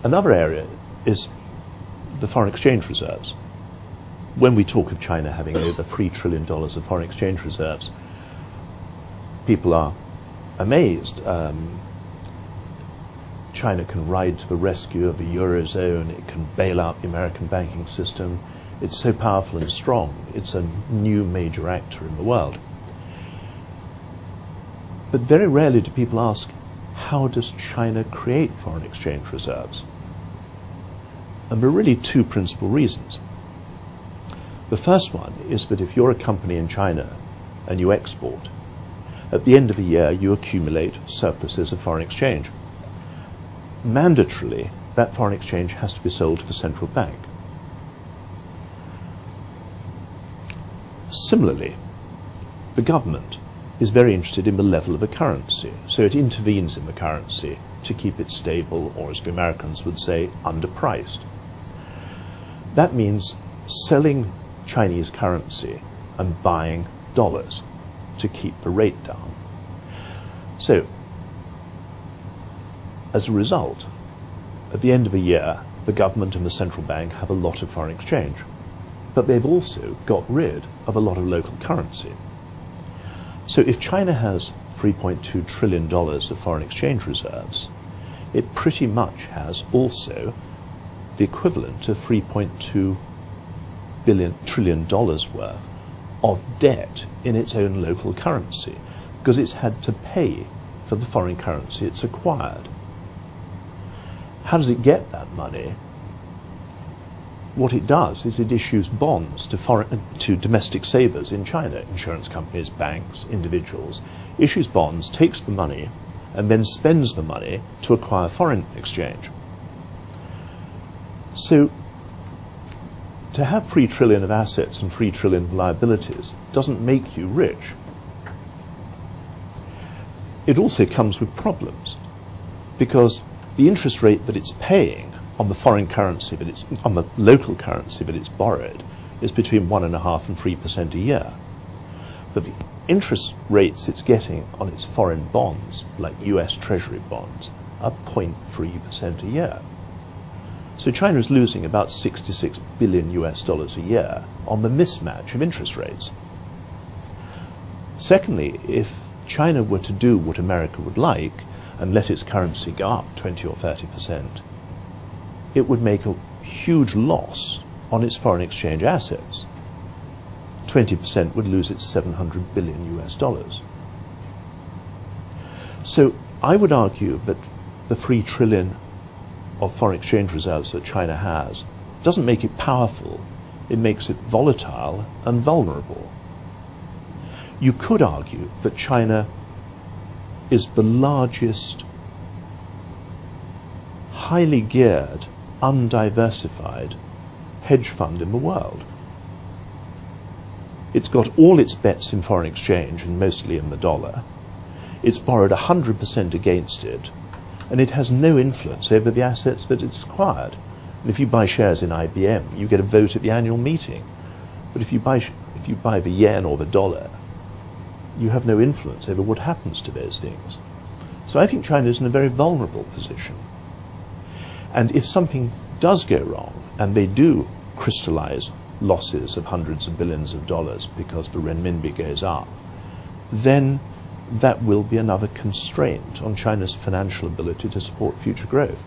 Another area is the foreign exchange reserves. When we talk of China having over $3 trillion of foreign exchange reserves, people are amazed. China can ride to the rescue of the Eurozone, it can bail out the American banking system. It's so powerful and strong, it's a new major actor in the world. But very rarely do people ask, how does China create foreign exchange reserves? And there are really two principal reasons. The first one is that if you're a company in China and you export, at the end of the year you accumulate surpluses of foreign exchange. Mandatorily, that foreign exchange has to be sold to the central bank. Similarly, the government is very interested in the level of a currency, so it intervenes in the currency to keep it stable, or as the Americans would say, underpriced. That means selling Chinese currency and buying dollars to keep the rate down. So, as a result, at the end of the year, the government and the central bank have a lot of foreign exchange, but they've also got rid of a lot of local currency. So if China has $3.2 trillion of foreign exchange reserves, it pretty much has also the equivalent of $3.2 trillion worth of debt in its own local currency, because it's had to pay for the foreign currency it's acquired. How does it get that money? What it does is it issues bonds to domestic savers in China, insurance companies, banks, individuals, issues bonds, takes the money, and then spends the money to acquire foreign exchange. So, to have 3 trillion of assets and 3 trillion of liabilities doesn't make you rich. It also comes with problems, because the interest rate that it's paying on the foreign currency, on the local currency that it's borrowed, is between 1.5% and 3% a year. But the interest rates it's getting on its foreign bonds, like US Treasury bonds, are 0.3% a year. So China is losing about 66 billion US dollars a year on the mismatch of interest rates. Secondly, if China were to do what America would like and let its currency go up 20 or 30%, it would make a huge loss on its foreign exchange assets. 20% would lose its 700 billion US dollars. So I would argue that the 3 trillion of foreign exchange reserves that China has doesn't make it powerful, it makes it volatile and vulnerable. You could argue that China is the largest, highly geared, undiversified hedge fund in the world. It's got all its bets in foreign exchange, and mostly in the dollar. It's borrowed 100% against it, and it has no influence over the assets that it's acquired. And if you buy shares in IBM, you get a vote at the annual meeting. But if you buy the yen or the dollar, you have no influence over what happens to those things. So I think China is in a very vulnerable position. And if something does go wrong, and they do crystallize losses of hundreds of billions of dollars because the renminbi goes up, then that will be another constraint on China's financial ability to support future growth.